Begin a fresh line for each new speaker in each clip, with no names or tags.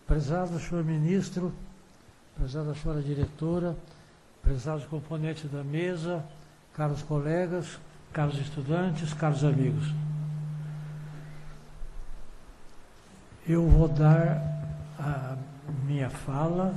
Prezado senhor ministro, prezada senhora diretora, prezados componentes da mesa, caros colegas, caros estudantes, caros amigos. Eu vou dar a minha fala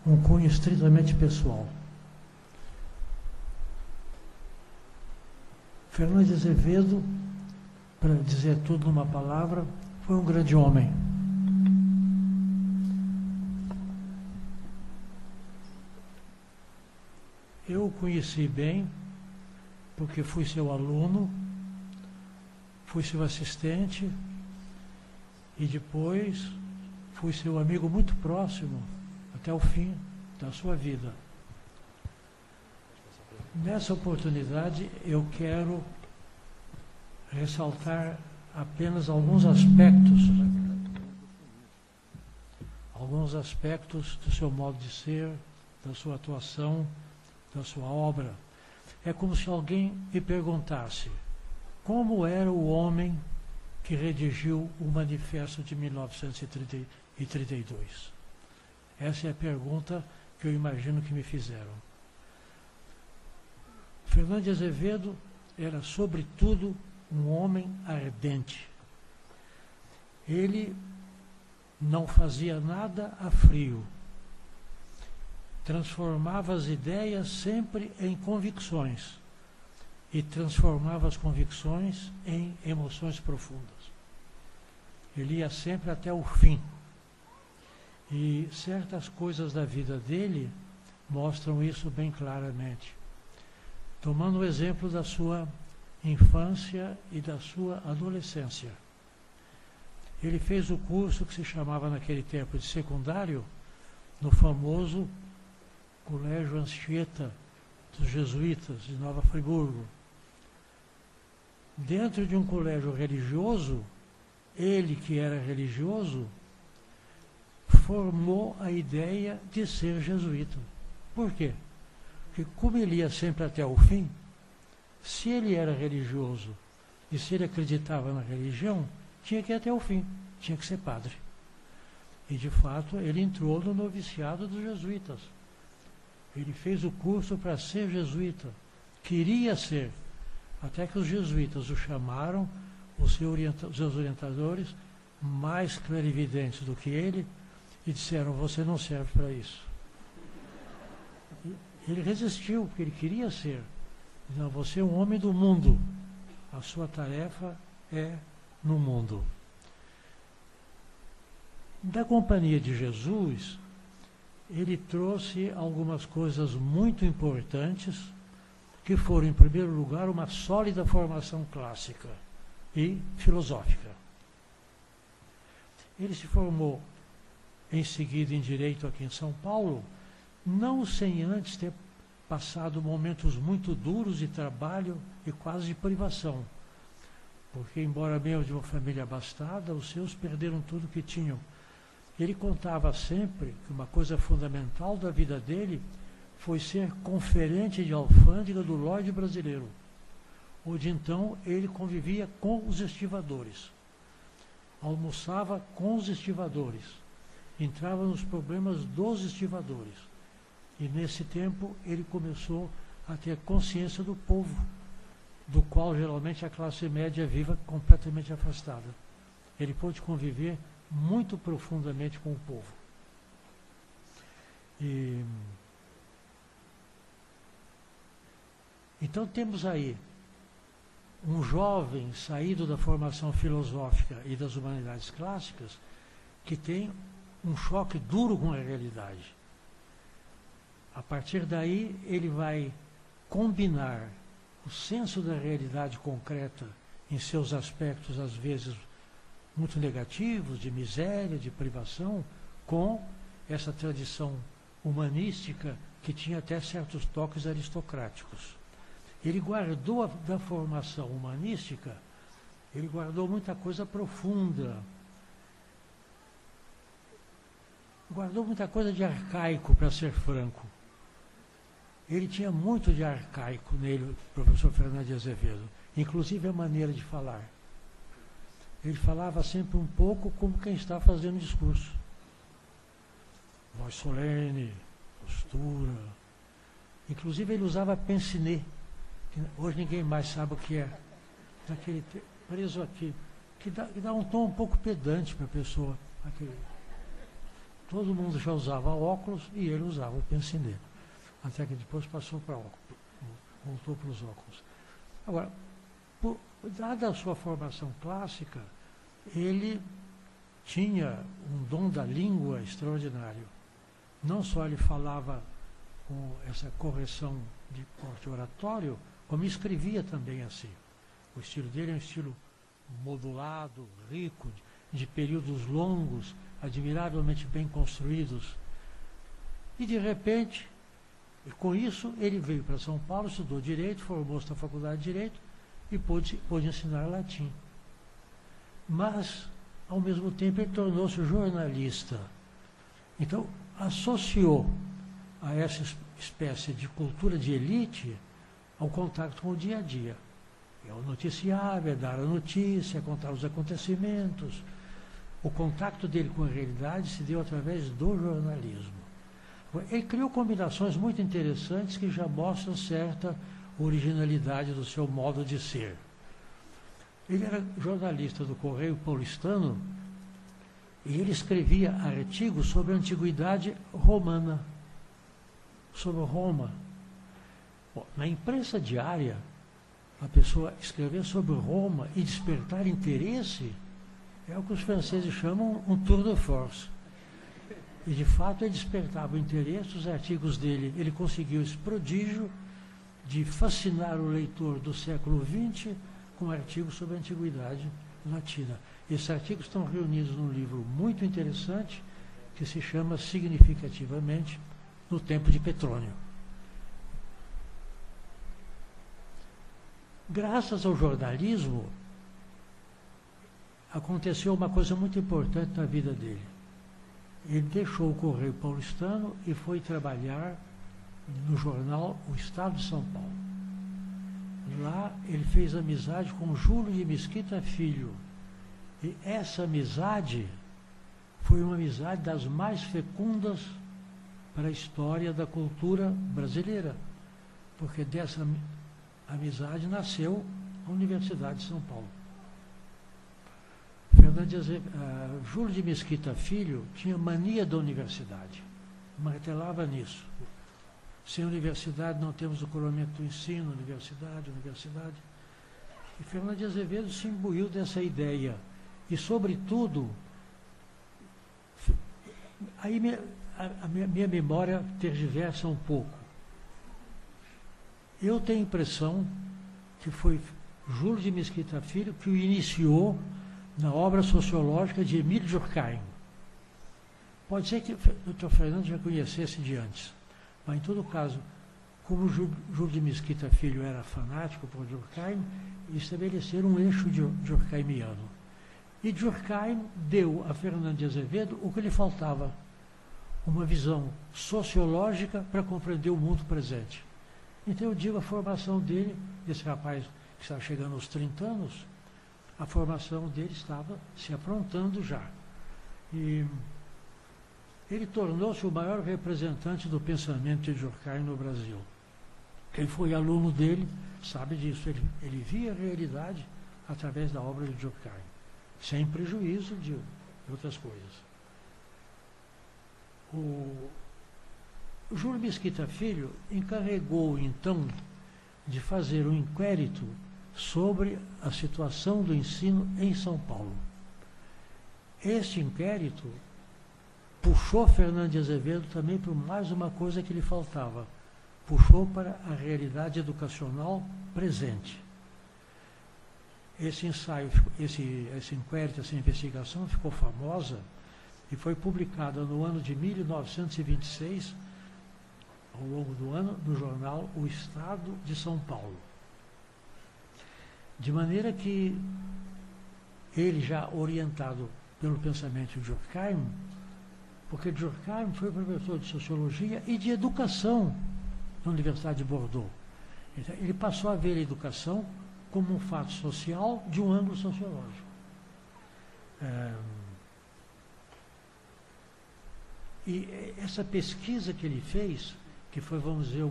um cunho estritamente pessoal. Fernando de Azevedo, para dizer tudo numa palavra, foi um grande homem. Eu o conheci bem, porque fui seu aluno, fui seu assistente e depois fui seu amigo muito próximo até o fim da sua vida. Nessa oportunidade eu quero ressaltar apenas alguns aspectos do seu modo de ser, da sua atuação, da sua obra. É como se alguém me perguntasse como era o homem que redigiu o Manifesto de 1932. Essa é a pergunta que eu imagino que me fizeram. Fernando de Azevedo era, sobretudo, um homem ardente. Ele não fazia nada a frio. Transformava as ideias sempre em convicções e transformava as convicções em emoções profundas. Ele ia sempre até o fim. E certas coisas da vida dele mostram isso bem claramente. Tomando o exemplo da sua infância e da sua adolescência. Ele fez o curso que se chamava naquele tempo de secundário, no famoso Colégio Anchieta dos Jesuítas de Nova Friburgo. Dentro de um colégio religioso, ele que era religioso, formou a ideia de ser jesuíta. Por quê? Porque como ele ia sempre até o fim, se ele era religioso e se ele acreditava na religião, tinha que ir até o fim, tinha que ser padre. E de fato ele entrou no noviciado dos jesuítas. Ele fez o curso para ser jesuíta, queria ser, até que os jesuítas o chamaram, os seus orientadores, mais clarividentes do que ele, e disseram: você não serve para isso. Ele resistiu, porque ele queria ser. Não, você é um homem do mundo, a sua tarefa é no mundo. Da Companhia de Jesus, ele trouxe algumas coisas muito importantes, que foram, em primeiro lugar, uma sólida formação clássica e filosófica. Ele se formou em seguida em Direito aqui em São Paulo, não sem antes ter passado momentos muito duros de trabalho e quase de privação. Porque, embora meio de uma família abastada, os seus perderam tudo que tinham. Ele contava sempre que uma coisa fundamental da vida dele foi ser conferente de alfândega do Lorde brasileiro, onde então ele convivia com os estivadores, almoçava com os estivadores, entrava nos problemas dos estivadores. E nesse tempo ele começou a ter consciência do povo, do qual geralmente a classe média vive completamente afastada. Ele pôde conviver muito profundamente com o povo. Então temos aí um jovem saído da formação filosófica e das humanidades clássicas que tem um choque duro com a realidade. A partir daí, ele vai combinar o senso da realidade concreta em seus aspectos, às vezes, muito negativos, de miséria, de privação, com essa tradição humanística que tinha até certos toques aristocráticos. Ele guardou da formação humanística, ele guardou muita coisa profunda, guardou muita coisa de arcaico, para ser franco. Ele tinha muito de arcaico nele, o professor Fernando de Azevedo, inclusive a maneira de falar. Ele falava sempre um pouco como quem está fazendo discurso. voz solene, postura. Inclusive ele usava pince-nez, que hoje ninguém mais sabe o que é. Aquele preso aqui, que dá um tom um pouco pedante para a pessoa. Todo mundo já usava óculos e ele usava o pince-nez. Até que depois passou para óculos, voltou para os óculos. Agora, dada a sua formação clássica, ele tinha um dom da língua extraordinário. Não só ele falava com essa correção de porte oratório, como escrevia também assim. O estilo dele é um estilo modulado, rico, de períodos longos, admiravelmente bem construídos. E, de repente, com isso, ele veio para São Paulo, estudou Direito, formou-se na Faculdade de Direito e pôde ensinar latim. Mas, ao mesmo tempo, ele tornou-se jornalista. Então, associou a essa espécie de cultura de elite ao contato com o dia a dia. É o noticiário, é dar a notícia, é contar os acontecimentos. O contato dele com a realidade se deu através do jornalismo. Ele criou combinações muito interessantes que já mostram certa originalidade do seu modo de ser. Ele era jornalista do Correio Paulistano e ele escrevia artigos sobre a antiguidade romana, sobre Roma. Bom, na imprensa diária, a pessoa escrever sobre Roma e despertar interesse é o que os franceses chamam um tour de force. E, de fato, ele despertava o interesse, os artigos dele, ele conseguiu esse prodígio de fascinar o leitor do século XX com artigos sobre a antiguidade latina. Esses artigos estão reunidos num livro muito interessante que se chama significativamente No Tempo de Petrônio. Graças ao jornalismo, aconteceu uma coisa muito importante na vida dele. Ele deixou o Correio Paulistano e foi trabalhar no jornal O Estado de São Paulo. Lá ele fez amizade com Júlio de Mesquita Filho. E essa amizade foi uma amizade das mais fecundas para a história da cultura brasileira, porque dessa amizade nasceu a Universidade de São Paulo. Júlio de Mesquita Filho tinha mania da universidade, martelava nisso. Sem universidade não temos o coroamento do ensino, universidade. E Fernando de Azevedo se imbuiu dessa ideia. E, sobretudo, aí a minha memória tergiversa um pouco. Eu tenho a impressão que foi Júlio de Mesquita Filho que o iniciou na obra sociológica de Emílio Durkheim. Pode ser que o Dr. Fernando já conhecesse de antes, mas, em todo caso, como Júlio de Mesquita Filho era fanático por Durkheim, estabeleceram um eixo durkheimiano. E Durkheim deu a Fernando de Azevedo o que lhe faltava, uma visão sociológica para compreender o mundo presente. Então, eu digo, a formação dele, desse rapaz que estava chegando aos 30 anos, a formação dele estava se aprontando já. E ele tornou-se o maior representante do pensamento de Durkheim no Brasil. Quem foi aluno dele sabe disso. Ele via a realidade através da obra de Durkheim, sem prejuízo de outras coisas. O Júlio Mesquita Filho encarregou, então, de fazer um inquérito sobre a situação do ensino em São Paulo. Este inquérito puxou Fernando de Azevedo também para mais uma coisa que lhe faltava. Puxou para a realidade educacional presente. Esse ensaio, esse inquérito, essa investigação ficou famosa e foi publicada no ano de 1926, ao longo do ano, no jornal O Estado de São Paulo. De maneira que ele, já orientado pelo pensamento de Durkheim, porque Durkheim foi professor de Sociologia e de Educação na Universidade de Bordeaux. Então, ele passou a ver a educação como um fato social de um ângulo sociológico. E essa pesquisa que ele fez, que foi, vamos dizer,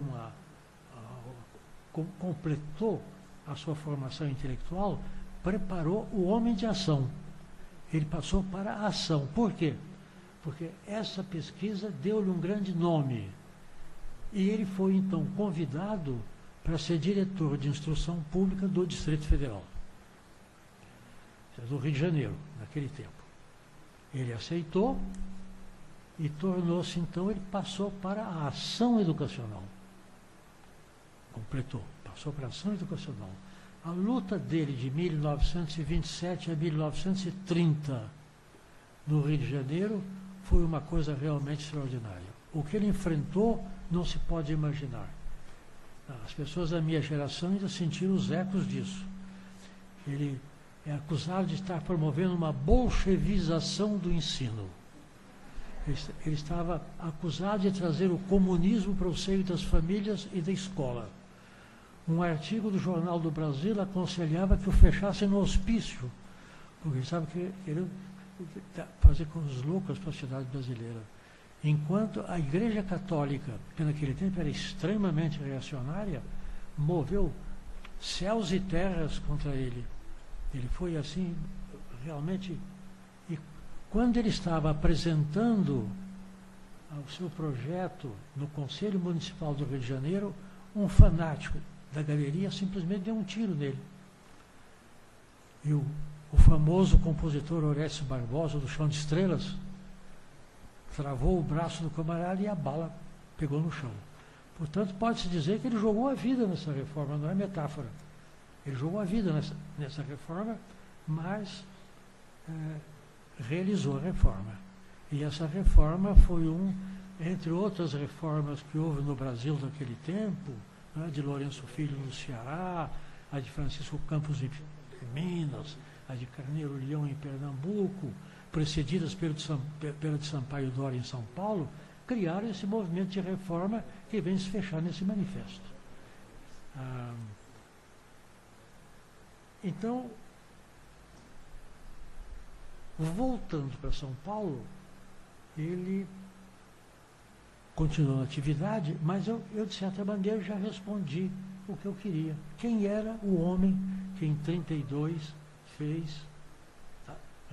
completou a sua formação intelectual, preparou o homem de ação. Ele passou para a ação. Por quê? Porque essa pesquisa deu-lhe um grande nome. E ele foi, então, convidado para ser diretor de instrução pública do Distrito Federal, do Rio de Janeiro, naquele tempo. Ele aceitou e tornou-se, então, ele passou para a ação educacional. Completou, passou para a ação educacional. A luta dele de 1927 a 1930 no Rio de Janeiro foi uma coisa realmente extraordinária. O que ele enfrentou não se pode imaginar. As pessoas da minha geração ainda sentiram os ecos disso. Ele é acusado de estar promovendo uma bolchevização do ensino. Ele estava acusado de trazer o comunismo para o seio das famílias e da escola. Um artigo do Jornal do Brasil aconselhava que o fechassem no hospício, porque ele sabe que ele fazer coisas loucas para a sociedade brasileira. Enquanto a Igreja Católica, que naquele tempo era extremamente reacionária, moveu céus e terras contra ele. Ele foi assim, realmente. E quando ele estava apresentando o seu projeto no Conselho Municipal do Rio de Janeiro, um fanático da galeria simplesmente deu um tiro nele. E o famoso compositor Orestes Barbosa, do Chão de Estrelas, travou o braço do camarada e a bala pegou no chão. Portanto, pode-se dizer que ele jogou a vida nessa reforma, não é metáfora. Ele jogou a vida nessa reforma, mas realizou a reforma. E essa reforma foi entre outras reformas que houve no Brasil naquele tempo, né, de Lourenço Filho no Ceará, a de Francisco Campos em Minas, a de Carneiro Leão em Pernambuco, precedidas pela de Sampaio Dória em São Paulo, criaram esse movimento de reforma que vem se fechar nesse manifesto. Então, voltando para São Paulo, ele continuou na atividade, mas eu, de certa maneira, já respondi o que eu queria. Quem era o homem que em 1932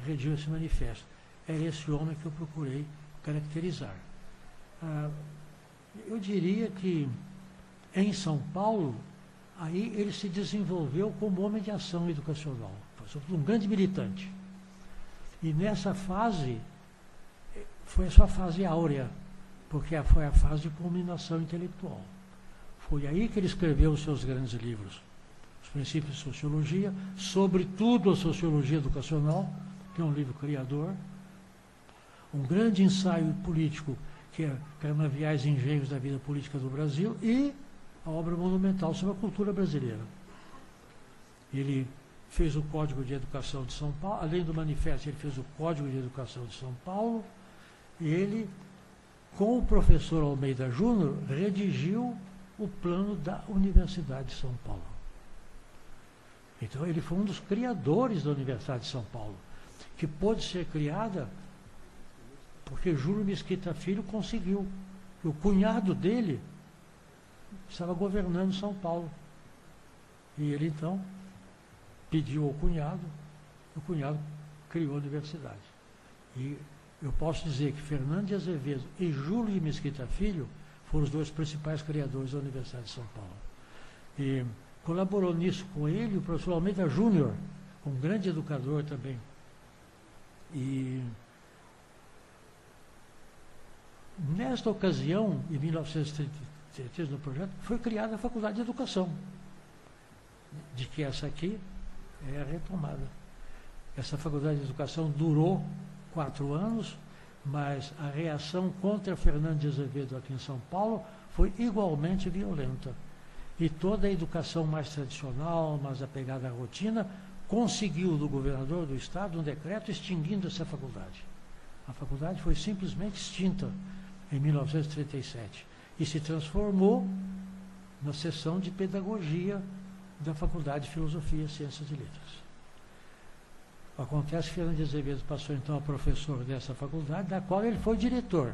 redigiu esse manifesto? Era esse homem que eu procurei caracterizar. Eu diria que em São Paulo, aí ele se desenvolveu como homem de ação educacional, foi um grande militante. E nessa fase, foi a sua fase áurea, porque foi a fase de culminação intelectual. Foi aí que ele escreveu os seus grandes livros, Os Princípios de Sociologia, sobretudo a Sociologia Educacional, que é um livro criador, um grande ensaio político, que é Canaviais e Engenhos da Vida Política do Brasil, e a obra monumental sobre a cultura brasileira. Ele fez o Código de Educação de São Paulo, além do manifesto, ele fez o Código de Educação de São Paulo, e ele, com o professor Almeida Júnior, redigiu o plano da Universidade de São Paulo. Então, ele foi um dos criadores da Universidade de São Paulo, que pôde ser criada porque Júlio Mesquita Filho conseguiu. O cunhado dele estava governando São Paulo. E ele, então, pediu ao cunhado, e o cunhado criou a universidade. E eu posso dizer que Fernando de Azevedo e Júlio de Mesquita Filho foram os dois principais criadores da Universidade de São Paulo. E colaborou nisso com ele o professor Almeida Júnior, um grande educador também. E nesta ocasião, em 1933, no projeto, foi criada a Faculdade de Educação, de que essa aqui é a retomada. Essa Faculdade de Educação durou 4 anos, mas a reação contra Fernando de Azevedo aqui em São Paulo foi igualmente violenta. E toda a educação mais tradicional, mais apegada à rotina, conseguiu do governador do estado um decreto extinguindo essa faculdade. A faculdade foi simplesmente extinta em 1937 e se transformou na seção de pedagogia da Faculdade de Filosofia, Ciências e Letras. Acontece que Fernando de Azevedo passou então a professor dessa faculdade, da qual ele foi diretor.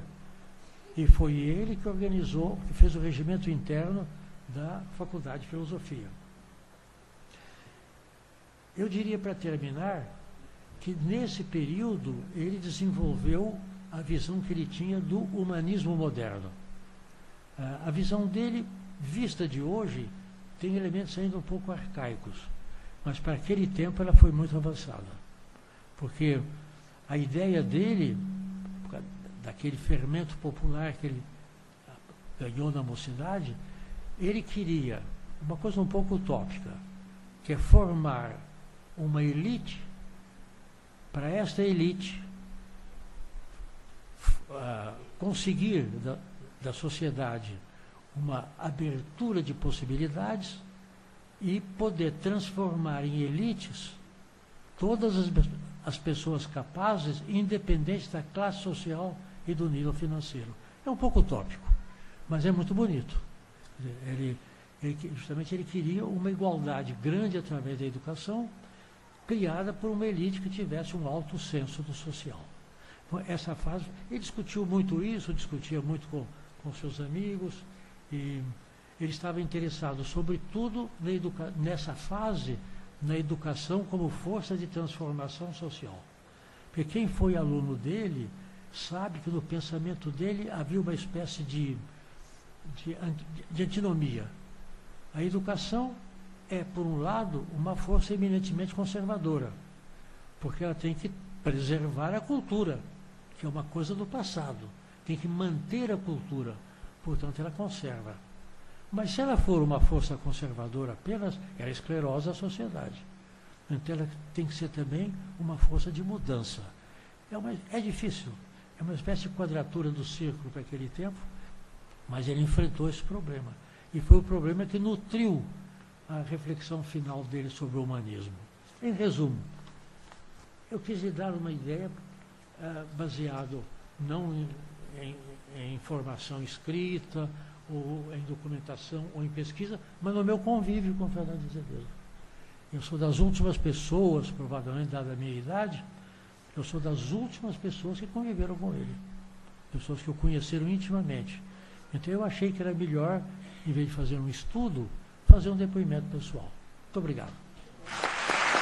E foi ele que organizou, que fez o regimento interno da Faculdade de Filosofia. Eu diria, para terminar, que nesse período ele desenvolveu a visão que ele tinha do humanismo moderno. A visão dele, vista de hoje, tem elementos ainda um pouco arcaicos, mas para aquele tempo ela foi muito avançada. Porque a ideia dele, daquele fermento popular que ele ganhou na mocidade, ele queria uma coisa um pouco utópica, que é formar uma elite, para esta elite conseguir da sociedade uma abertura de possibilidades e poder transformar em elites todas as pessoas capazes, independente da classe social e do nível financeiro. É um pouco utópico, mas é muito bonito. Justamente ele queria uma igualdade grande através da educação, criada por uma elite que tivesse um alto senso do social. Então, essa fase, ele discutiu muito isso, discutia muito com seus amigos, e ele estava interessado, sobretudo, nessa fase, na educação como força de transformação social. Porque quem foi aluno dele sabe que no pensamento dele havia uma espécie de antinomia. A educação é, por um lado, uma força eminentemente conservadora, porque ela tem que preservar a cultura, que é uma coisa do passado, tem que manter a cultura, portanto ela conserva. Mas se ela for uma força conservadora apenas, ela esclerosa a sociedade. Então ela tem que ser também uma força de mudança. É difícil, é uma espécie de quadratura do círculo para aquele tempo, mas ele enfrentou esse problema. E foi o problema que nutriu a reflexão final dele sobre o humanismo. Em resumo, eu quis lhe dar uma ideia baseado não em informação escrita, ou em documentação, ou em pesquisa, mas no meu convívio com Fernando Azevedo. Eu sou das últimas pessoas, provavelmente dada a minha idade, eu sou das últimas pessoas que conviveram com ele. Pessoas que o conheceram intimamente. Então eu achei que era melhor, em vez de fazer um estudo, fazer um depoimento pessoal. Muito obrigado.